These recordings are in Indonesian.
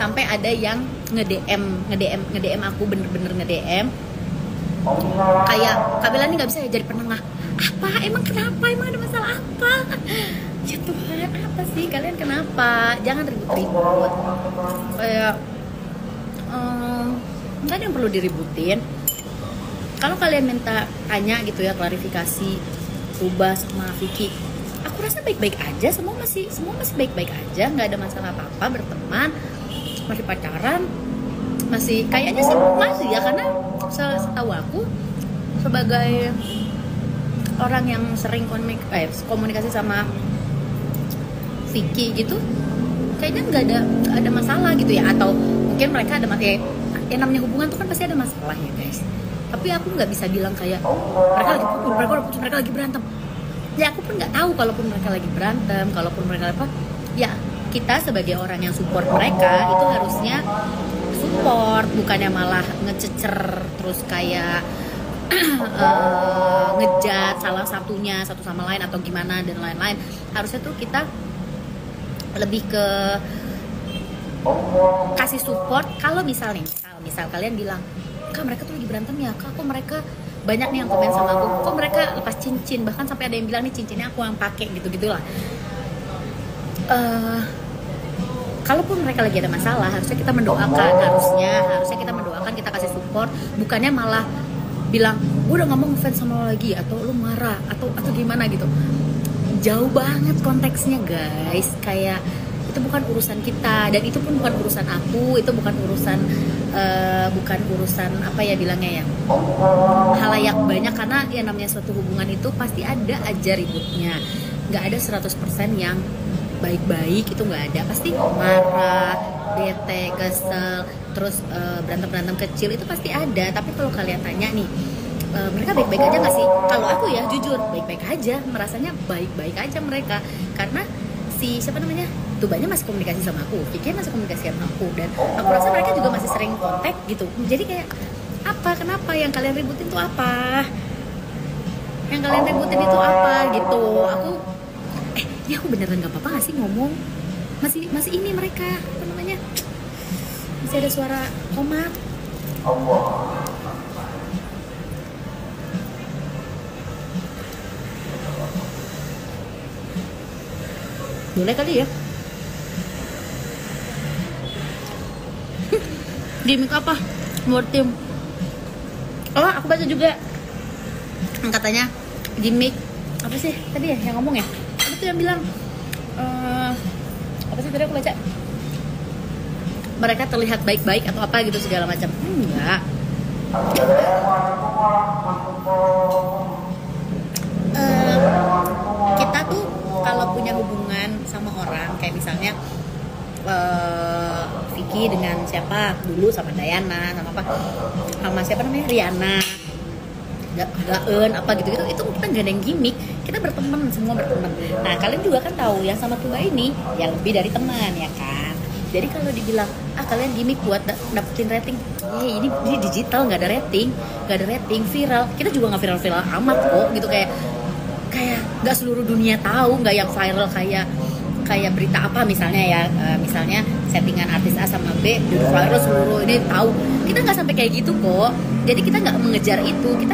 sampai ada yang nge-DM aku, bener-bener nge-DM kayak, Kak Bella nih nggak bisa ya jadi penengah. Apa emang kenapa, emang ada masalah apa? Ya Tuhan, apa sih kalian, kenapa? Jangan ribut-ribut kayak nggak ada yang perlu diributin. Kalau kalian minta tanya gitu ya, klarifikasi Tuba sama Vicky, aku rasa baik-baik aja, semua masih baik-baik aja, nggak ada masalah apa-apa, berteman, masih pacaran, masih kayaknya sih masih ya, karena setahu aku sebagai orang yang sering komunikasi sama Vicky gitu, kayaknya nggak ada masalah gitu ya. Atau mungkin mereka ada yang namanya hubungan tuh kan pasti ada masalah ya guys. Tapi aku nggak bisa bilang kayak mereka lagi putus, mereka lagi berantem. Ya aku pun nggak tahu kalaupun mereka lagi berantem, kalaupun mereka apa. Ya kita sebagai orang yang support mereka itu harusnya support, bukannya malah ngececer terus kayak ngejat salah satunya satu sama lain atau gimana dan lain-lain. Harusnya tuh kita lebih ke kasih support. Kalau misal kalian bilang, Kak mereka tuh lagi berantem ya, Kak kok mereka banyak nih yang komen sama aku, kok mereka lepas cincin, bahkan sampai ada yang bilang nih cincinnya aku yang pakai gitu-gitulah. Kalaupun mereka lagi ada masalah, harusnya kita mendoakan, harusnya kita mendoakan, kita kasih support, bukannya malah bilang gue udah ngomong ngefans sama lo lagi, atau lo marah atau gimana gitu. Jauh banget konteksnya guys, kayak itu bukan urusan kita, dan itu pun bukan urusan aku, itu bukan urusan apa ya bilangnya ya, halayak banyak. Karena yang namanya suatu hubungan itu pasti ada aja ributnya, nggak ada 100% yang baik-baik, itu nggak ada, pasti marah, bete, kesel, terus berantem kecil itu pasti ada. Tapi kalau kalian tanya nih, mereka baik-baik aja nggak sih? Kalau aku ya jujur baik-baik aja, merasanya baik-baik aja mereka, karena si siapa namanya Tubanya masih komunikasi sama aku, Vicky masih komunikasi sama aku, dan aku rasa mereka juga masih sering kontak gitu. Jadi kayak apa, kenapa yang kalian ributin tuh apa? Yang kalian ributin itu apa gitu? Ini aku beneran nggak apa-apa nggak sih ngomong? Masih ini mereka apa namanya? Masih ada suara komat. Boleh kali ya? Gimik apa? Buat tim. Oh, aku baca juga. Katanya gimik apa sih tadi ya yang ngomong ya? Ada tuh yang bilang apa sih tadi aku baca? Mereka terlihat baik-baik atau apa gitu segala macam. Enggak. Kita tuh kalau punya hubungan sama orang, kayak misalnya Vicky dengan siapa dulu, sama Dayana, sama siapa namanya, Riana, Gaen apa gitu-gitu, itu kita gak ada yang gimmick, kita berteman, semua berteman. Nah kalian juga kan tahu yang sama Tuba ini ya lebih dari teman ya kan. Jadi kalau dibilang kalian gimmick buat dapetin rating, ini digital, nggak ada rating, viral, kita juga nggak viral amat kok gitu, kayak nggak seluruh dunia tahu, nggak yang viral kayak berita apa misalnya ya, misalnya settingan artis A sama B udah viral seluruh ini tahu. Kita nggak sampai kayak gitu kok. Jadi kita nggak mengejar itu, kita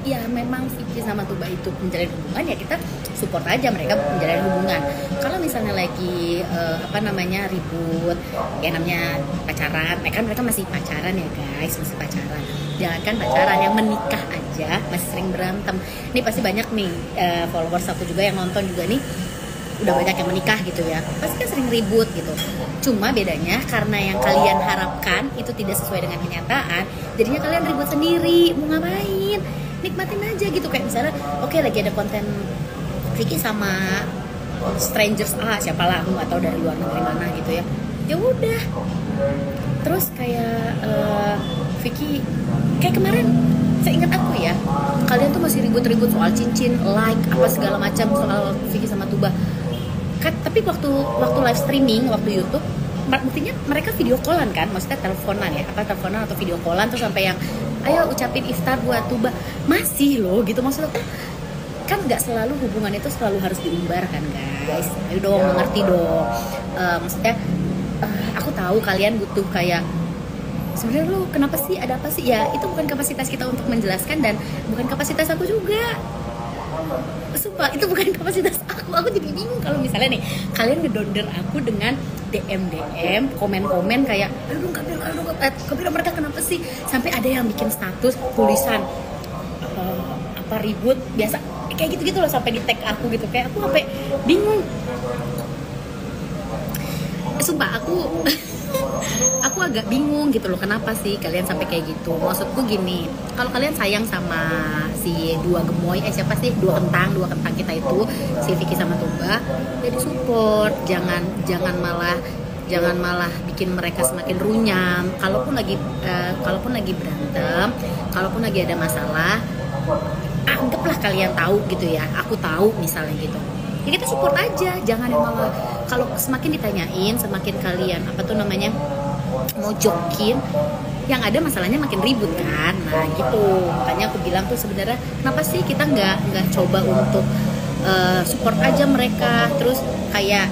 ya memang Vicky sama Tuba itu menjalin hubungan, ya kita support aja mereka menjalin hubungan. Kalau misalnya lagi ribut, ya namanya pacaran, mereka masih pacaran ya guys, masih pacaran. Jangankan pacaran, yang menikah aja masih sering berantem. Ini pasti banyak nih followers aku juga yang nonton juga nih, udah banyak yang menikah gitu ya, pasti kan sering ribut gitu. Cuma bedanya karena yang kalian harapkan itu tidak sesuai dengan kenyataan, jadinya kalian ribut sendiri. Mau ngapain? Nikmatin aja gitu. Kayak misalnya lagi ada konten Vicky sama strangers siapalah, aku nggak tahu dari luar negeri mana gitu ya, ya udah. Terus kayak Vicky kayak kemarin, seingat aku ya, kalian tuh masih ribut-ribut soal cincin, like apa segala macam soal Vicky sama Tuba. Tapi waktu live streaming, waktu YouTube, buktinya mereka video callan kan, maksudnya teleponan atau video callan, terus sampai yang ayo ucapin iftar buat Tuba, masih loh gitu. Maksud aku kan nggak selalu hubungan itu selalu harus diumbar kan guys, ayo dong mengerti dong. Maksudnya Aku tahu kalian butuh kayak sebenarnya lu kenapa sih, ada apa sih, ya itu bukan kapasitas kita untuk menjelaskan dan bukan kapasitas aku juga. Sumpah itu bukan kapasitas aku jadi bingung kalau misalnya nih kalian ngedonder aku dengan DM komen kayak aduh Kabila mereka kenapa sih, sampai ada yang bikin status tulisan apa ribut biasa kayak gitu loh, sampai di tag aku gitu, kayak aku sampai bingung. Sumpah aku agak bingung gitu loh, kenapa sih kalian sampai kayak gitu. Maksudku gini, kalau kalian sayang sama si dua gemoy, siapa sih, dua kentang kita itu, si Vicky sama Tuba, jadi support, jangan malah bikin mereka semakin runyam. Kalaupun lagi berantem, kalaupun lagi ada masalah, anggaplah kalian tahu gitu ya, aku tahu misalnya gitu, ya kita support aja, jangan yang malah kalau semakin ditanyain, semakin kalian mojokin, yang ada masalahnya makin ribut kan. Nah gitu, makanya aku bilang tuh sebenarnya kenapa sih kita nggak coba untuk support aja mereka, terus kayak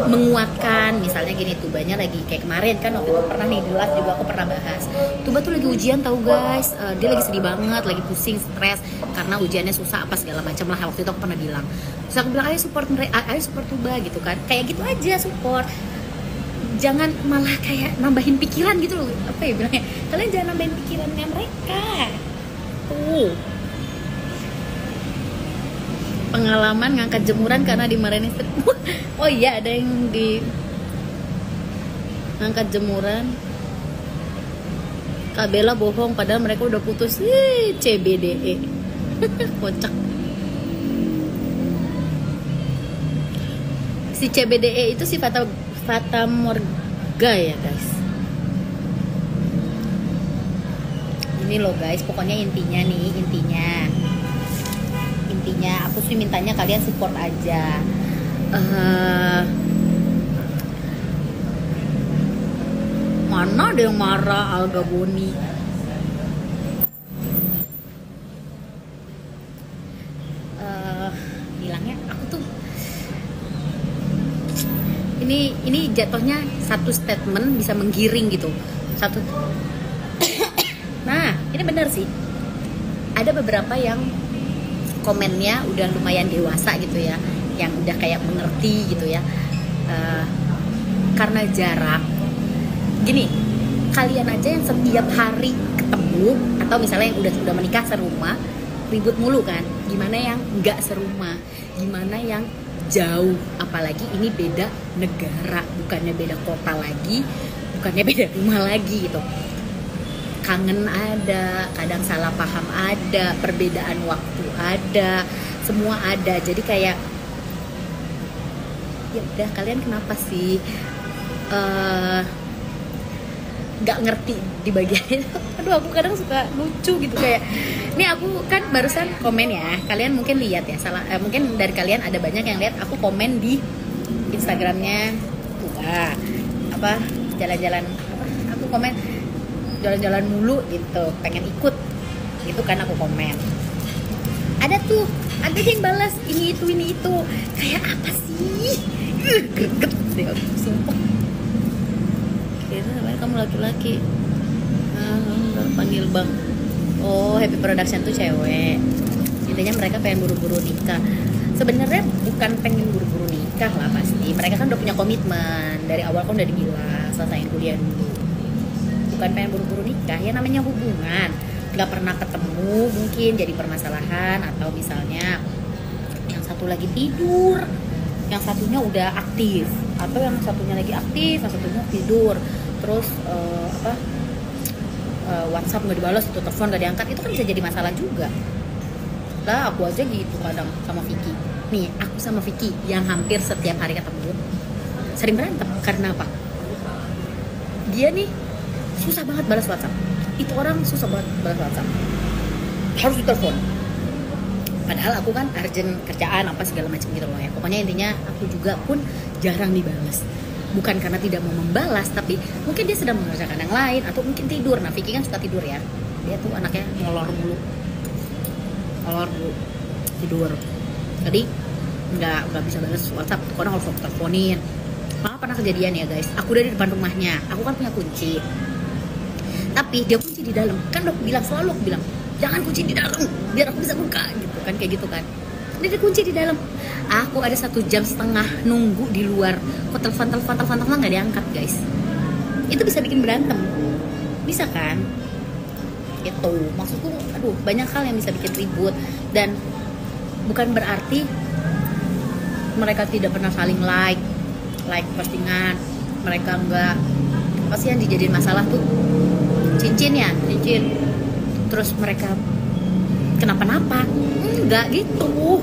menguatkan, misalnya gini, Tubanya lagi kayak kemarin kan, waktu itu pernah nih di live juga aku pernah bahas, Tuba tuh lagi ujian tahu guys, dia lagi sedih banget, lagi pusing, stres karena ujiannya susah apa segala macam lah, waktu itu aku pernah bilang. Terus aku bilang ayo support Tuba gitu kan, kayak gitu aja support, jangan malah kayak nambahin pikiran gitu loh, apa ya bilangnya, kalian jangan nambahin pikirannya mereka tuh. Pengalaman ngangkat jemuran karena dimarahin istri. Oh iya, ada yang di ngangkat jemuran, Kak Bella bohong padahal mereka udah putus. CBDE. Kocak. Si CBDE itu si Fata Morga ya guys. Ini loh guys, pokoknya intinya aku sih mintanya kalian support aja. Mana ada yang marah Alga Boni? Bilangnya aku tuh ini jatuhnya satu statement bisa menggiring gitu. Nah, ini benar sih. Ada beberapa yang komennya udah lumayan dewasa gitu ya, yang udah kayak mengerti gitu ya, karena jarak gini, kalian aja yang setiap hari ketemu atau misalnya yang udah menikah serumah ribut mulu kan, gimana yang nggak serumah, gimana yang jauh, apalagi ini beda negara, bukannya beda kota lagi, bukannya beda rumah lagi gitu. Kangen ada, kadang salah paham ada, perbedaan waktu ada, semua ada. Jadi kayak ya udah, kalian kenapa sih nggak ngerti di bagian itu? Aduh, aku kadang suka lucu gitu, kayak ini aku kan barusan komen ya, kalian mungkin lihat ya, mungkin dari kalian ada banyak yang lihat aku komen di Instagramnya apa jalan-jalan, aku komen jalan-jalan mulu gitu, pengen ikut gitu kan, aku komen. Ada yang balas ini itu kayak apa sih, greget deh aku, sumpah. Kira kamu laki-laki, panggil bang. Oh, Happy Production tuh cewek, intinya mereka pengen buru-buru nikah. Sebenarnya bukan pengen buru-buru nikah lah, pasti mereka kan udah punya komitmen dari awal, kan udah dibilang selesaiin kuliah dulu. Bukan pengen buru-buru nikah, ya namanya hubungan nggak pernah ketemu, mungkin jadi permasalahan, atau misalnya yang satu lagi tidur, yang satunya udah aktif, atau yang satunya lagi aktif, yang satunya tidur, terus WhatsApp nggak dibalas, itu telepon nggak diangkat, itu kan bisa jadi masalah juga lah. Aku aja gitu kadang sama Vicky nih, aku sama Vicky yang hampir setiap hari ketemu sering berantem karena apa? Dia nih susah banget balas WhatsApp, itu orang susah banget balas WhatsApp, harus ditelepon, padahal aku kan urgent kerjaan apa segala macam gitu loh ya. Pokoknya intinya aku juga pun jarang dibalas, bukan karena tidak mau membalas, tapi mungkin dia sedang mengerjakan yang lain atau mungkin tidur. Nah, Vicky kan suka tidur ya, dia tuh anaknya ngolor mulu tidur, jadi nggak bisa balas WhatsApp, karena harus teleponin. Malah pernah kejadian ya guys, aku dari depan rumahnya, aku kan punya kunci, tapi dia kunci di dalam. Kan aku bilang, selalu aku bilang jangan kunci di dalam biar aku bisa buka gitu kan, kayak gitu kan. Dia kunci di dalam. Aku ada 1,5 jam nunggu di luar, kok telepon nggak diangkat guys. Itu bisa bikin berantem, bisa kan? Itu maksudku, aduh, banyak hal yang bisa bikin ribut. Dan bukan berarti mereka tidak pernah saling like postingan, mereka enggak. Apa sih yang dijadiin masalah tuh? Cincin. Terus mereka kenapa-napa? Enggak gitu.